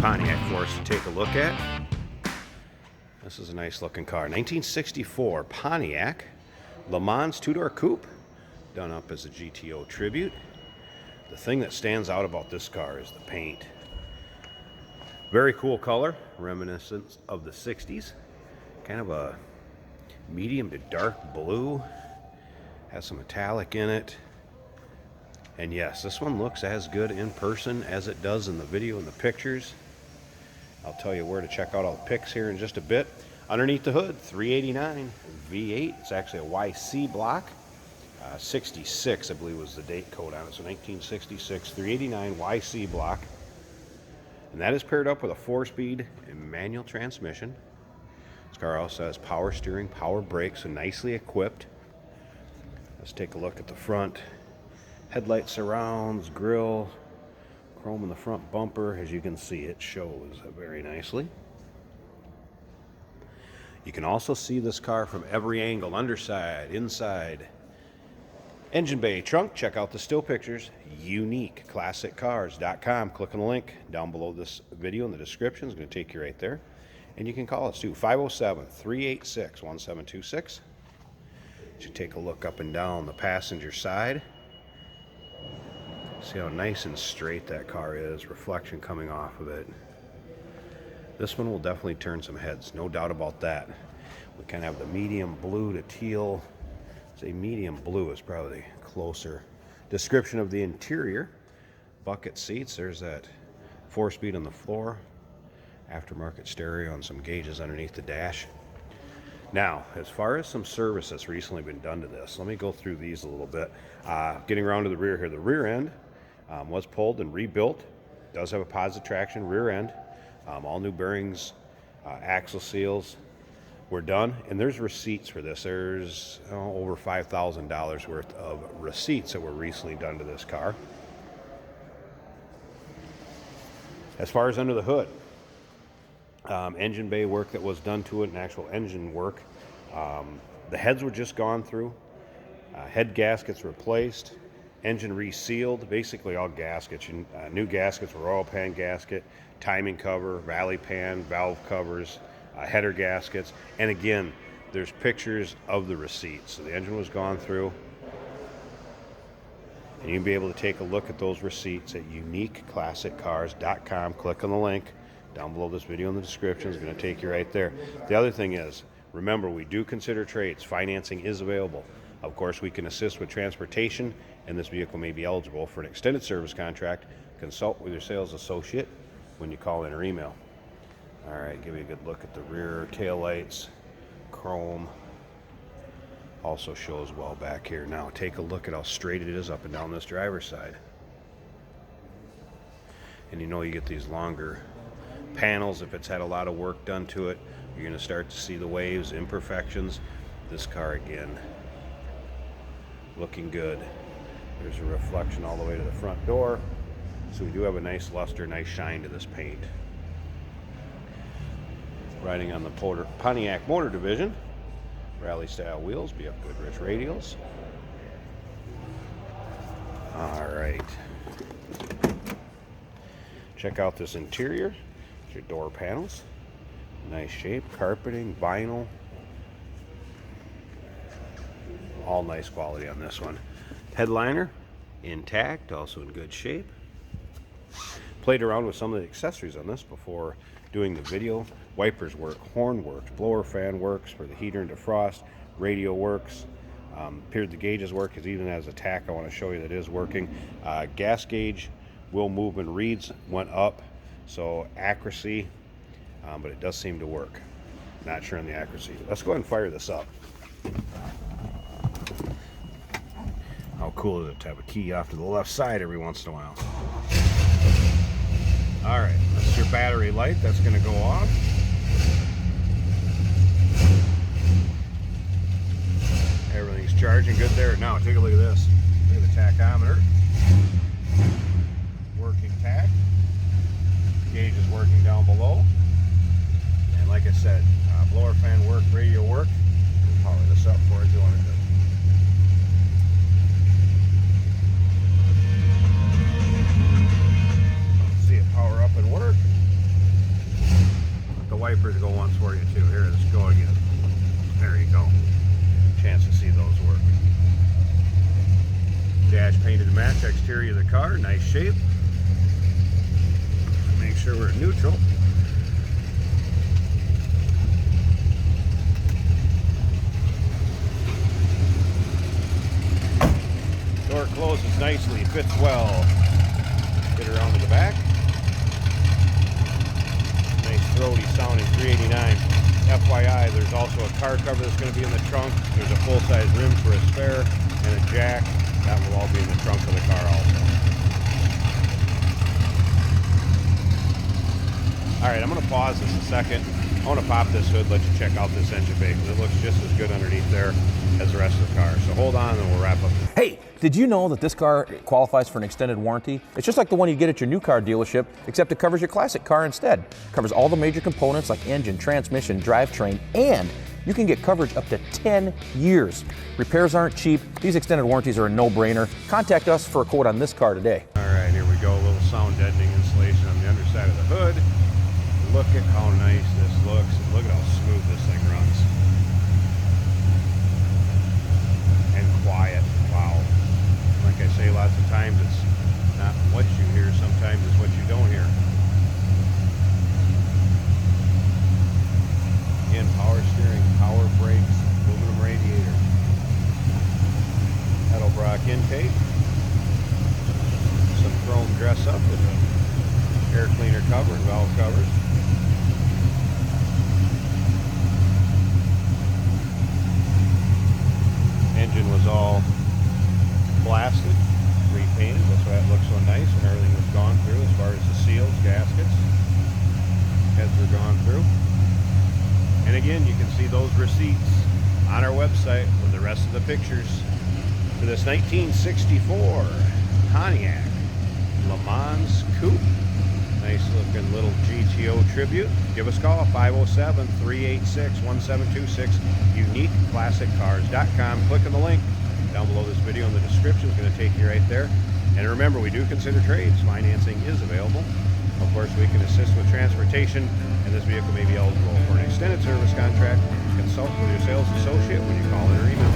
Pontiac for us to take a look at. This is a nice looking car. 1964 Pontiac LeMans two-door coupe, done up as a GTO tribute. The thing that stands out about this car is the paint. Very cool color, reminiscent of the 60s. Kind of a medium to dark blue. Has some metallic in it. And yes, this one looks as good in person as it does in the video and the pictures. I'll tell you where to check out all the pics here in just a bit. Underneath the hood, 389 V8. It's actually a YC block. 66, I believe, was the date code on it. So 1966, 389 YC block. And that is paired up with a 4-speed manual transmission. This car also has power steering, power brakes, so nicely equipped. Let's take a look at the front. Headlight surrounds, grille, chrome in the front bumper. As you can see, it shows very nicely. You can also see this car from every angle, underside, inside. Engine bay, trunk, check out the still pictures, uniqueclassiccars.com. Click on the link down below this video in the description. It's going to take you right there. And you can call us too, 507-386-1726. You take a look up and down the passenger side. See how nice and straight that car is, reflection coming off of it. This one will definitely turn some heads, no doubt about that. We kind of have the medium blue to teal. Say medium blue is probably closer. Description of the interior. Bucket seats, there's that 4-speed on the floor. Aftermarket stereo and some gauges underneath the dash. Now, as far as some service that's recently been done to this, let me go through these a little bit. Getting around to the rear here, the rear end was pulled and rebuilt. Does have a positive traction rear end. All new bearings, axle seals were done, and there's receipts for this. There's over $5,000 worth of receipts that were recently done to this car. As far as under the hood, engine bay work that was done to it, and actual engine work. The heads were just gone through. Head gaskets replaced. Engine resealed, basically all gaskets. New gaskets were oil pan gasket, timing cover, valley pan, valve covers, header gaskets. And again, there's pictures of the receipts. So the engine was gone through. And you'll be able to take a look at those receipts at uniqueclassiccars.com. Click on the link down below this video in the description. It's going to take you right there. The other thing is, remember, we do consider trades. Financing is available. Of course, we can assist with transportation, and this vehicle may be eligible for an extended service contract. Consult with your sales associate when you call in or email. All right, give you a good look at the rear tail lights, chrome. Also shows well back here. Now, take a look at how straight it is up and down this driver's side. And you know you get these longer panels. If it's had a lot of work done to it, you're going to start to see the waves, imperfections. This car, again, looking good. There's a reflection all the way to the front door. So we do have a nice luster, nice shine to this paint. Riding on the Pontiac Motor Division. Rally style wheels, BF Goodrich radials. All right. Check out this interior. Your door panels. Nice shape, carpeting, vinyl. All nice quality on this one. Headliner intact, also in good shape. Played around with some of the accessories on this before doing the video. Wipers work, horn works, blower fan works for the heater and defrost, radio works. Appeared the gauges work, because even as a tack I want to show you that is working. Gas gauge wheel movement reads went up, so accuracy, but it does seem to work. Not sure on the accuracy. Let's go ahead and fire this up. How cool is it to have a key off to the left side every once in a while? All right, that's your battery light. That's going to go off. Everything's charging good there. Now, take a look at this. Look at the tachometer. Working tach. Gauge is working down below. And like I said, blower fan work, radio work. Power this up for it if you want to do it. See it power up and work. painted to match exterior of the car, nice shape. Make sure we're at neutral. Door closes nicely, fits well. Get around to the back. Nice throaty sounding 389. FYI, there's also a car cover that's going to be in the trunk. There's a full-size rim for a spare and a jack. That will all be in the trunk of the car also. Alright, I'm going to pause this a second. I want to pop this hood, let you check out this engine bay, because it looks just as good underneath there as the rest of the car. So hold on and we'll wrap up. Hey, did you know that this car qualifies for an extended warranty? It's just like the one you get at your new car dealership, except it covers your classic car instead. It covers all the major components like engine, transmission, drivetrain, and you can get coverage up to 10 years. Repairs aren't cheap. These extended warranties are a no-brainer. Contact us for a quote on this car today. All right, here we go. A little sound deadening insulation on the underside of the hood. Look at how nice this looks. Look at how smooth this thing runs. And quiet. Wow. Like I say lots of times, it's not what you hear, sometimes it's what you don't hear. Again, power steering, power brakes, aluminum radiator. Edelbrock intake. Some chrome dress up with an air cleaner cover and valve covers. Engine was all blasted, repainted. That's why it looks so nice, and everything was gone through as far as the seals, gaskets, heads were gone through. And again, you can see those receipts on our website with the rest of the pictures for this 1964 Pontiac LeMans Coupe. Nice looking little GTO tribute. Give us a call, 507-386-1726, uniqueclassiccars.com. Click on the link down below this video in the description. It's going to take you right there. And remember, we do consider trades. Financing is available. Of course, we can assist with transportation, and this vehicle may be eligible for an extended service contract. Consult with your sales associate when you call in or email.